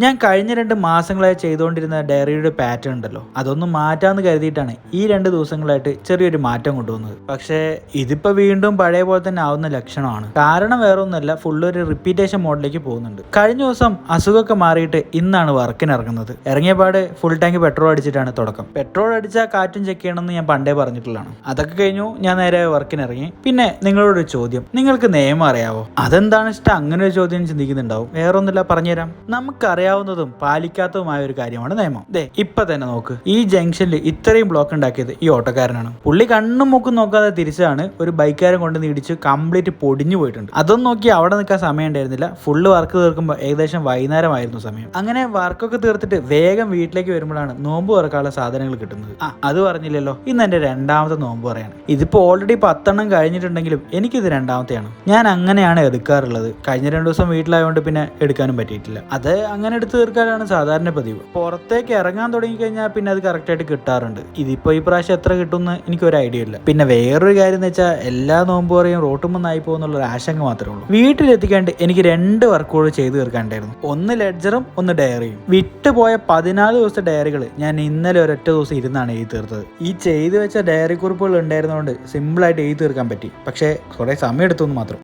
ഞാൻ കഴിഞ്ഞ 2 മാസങ്ങളായി ചെയ്തുകൊണ്ടിരുന്ന ഡയറിയുടെ പാറ്റേൺ ഉണ്ടല്ലോ, അതൊന്നും മാറ്റാന്ന് കരുതിയിട്ടാണ് ഈ 2 ദിവസങ്ങളായിട്ട് ചെറിയൊരു മാറ്റം കൊണ്ടുവന്നത്. പക്ഷേ ഇതിപ്പോ വീണ്ടും പഴയ പോലെ തന്നെ ആവുന്ന ലക്ഷണമാണ്. കാരണം വേറെ ഒന്നുമല്ല, ഫുള്ള് ഒരു റിപ്പീറ്റേഷൻ മോഡിലേക്ക് പോകുന്നുണ്ട്. കഴിഞ്ഞ ദിവസം അസുഖമൊക്കെ മാറിയിട്ട് ഇന്നാണ് വർക്കിന് ഇറങ്ങുന്നത്. ഇറങ്ങിയപാട് ഫുൾ ടാങ്ക് പെട്രോൾ അടിച്ചിട്ടാണ് തുടക്കം. പെട്രോൾ അടിച്ചാൽ കാറ്റും ചെക്ക് ചെയ്യണമെന്ന് ഞാൻ പണ്ടേ പറഞ്ഞിട്ടുള്ളതാണ്. അതൊക്കെ കഴിഞ്ഞു ഞാൻ നേരെ വർക്കിന് ഇറങ്ങി. പിന്നെ നിങ്ങളോടൊരു ചോദ്യം, നിങ്ങൾക്ക് നിയമം അറിയാവോ? അതെന്താണ് ഇഷ്ടം അങ്ങനെ ഒരു ചോദ്യം ചിന്തിക്കുന്നുണ്ടാവും. വേറൊന്നുമില്ല, പറഞ്ഞുതരാം. നമുക്കറിയാവുന്നതും പാലിക്കാത്തതുമായ ഒരു കാര്യമാണ് നിയമം. ഇപ്പൊ തന്നെ നോക്ക്, ഈ ജംഗ്ഷനിൽ ഇത്രയും ബ്ലോക്ക് ഉണ്ടാക്കിയത് ഈ ഓട്ടോക്കാരനാണ്. പുള്ളി കണ്ണും മൂക്കും നോക്കാതെ തിരിച്ചാണ് ഒരു ബൈക്കാരൻ കൊണ്ട് ഇടിച്ച് കംപ്ലീറ്റ് പൊടിഞ്ഞു പോയിട്ടുണ്ട്. അതൊന്നും നോക്കി അവിടെ നിൽക്കാൻ സമയം ഉണ്ടായിരുന്നില്ല. ഫുള്ള് വർക്ക് തീർക്കുമ്പോൾ ഏകദേശം വൈകുന്നേരമായിരുന്നു സമയം. അങ്ങനെ വർക്കൊക്കെ തീർത്തിട്ട് വേഗം വീട്ടിലേക്ക് വരുമ്പോഴാണ് നോമ്പ് തുറക്കാനുള്ള സാധനങ്ങൾ കിട്ടുന്നത്. അത് പറഞ്ഞില്ലല്ലോ, ഇന്ന് എന്റെ 2ാമത്തെ നോമ്പ് പറയാണ്. ഇതിപ്പോ ഓൾറെഡി 10 എണ്ണം കഴിഞ്ഞിട്ടുണ്ടെങ്കിലും എനിക്കിത് 2ാമത്തെയാണ്. ഞാൻ അങ്ങനെയാണ് എടുക്കാറുള്ളത്. കഴിഞ്ഞ 2 ദിവസം വീട്ടിലായതുകൊണ്ട് പിന്നെ എടുക്കാനും പറ്റിയിട്ടില്ല. അത് അങ്ങനെ എടുത്ത് തീർക്കാനാണ് സാധാരണ പതിവ്. പുറത്തേക്ക് ഇറങ്ങാൻ തുടങ്ങി കഴിഞ്ഞാൽ പിന്നെ അത് കറക്റ്റായിട്ട് കിട്ടാറുണ്ട്. ഇതിപ്പോ ഈ പ്രാവശ്യം എത്ര കിട്ടുമെന്ന് എനിക്കൊരു ഐഡിയ ഇല്ല. പിന്നെ വേറൊരു കാര്യം എന്ന് വെച്ചാൽ എല്ലാ നോമ്പ് പറയും റോട്ടുമെന്നായി പോകുന്നുള്ള ആശങ്ക മാത്രമേ ഉള്ളൂ. വീട്ടിലെത്തിക്കാണ്ട് എനിക്ക് 2 വർക്കുകൾ ചെയ്തു തീർക്കാണ്ടായിരുന്നു. ഒന്ന് ലെഡ്ജറും ഒന്ന് ഡയറിയും. വിട്ടുപോയ 14 ദിവസത്തെ ഡയറികൾ ഞാൻ ഇന്നലെ ഒരൊറ്റ ദിവസം ഇരുന്നാണ് എഴുതി തീർത്തത്. ഈ ചെയ്തു വെച്ച ഡയറി കുറിപ്പുകൾ ഉണ്ടായിരുന്നതുകൊണ്ട് സിമ്പിളായിട്ട് എഴുതി തീർക്കാൻ പറ്റി. പക്ഷേ കുറെ സമയം എടുത്തു മാത്രം.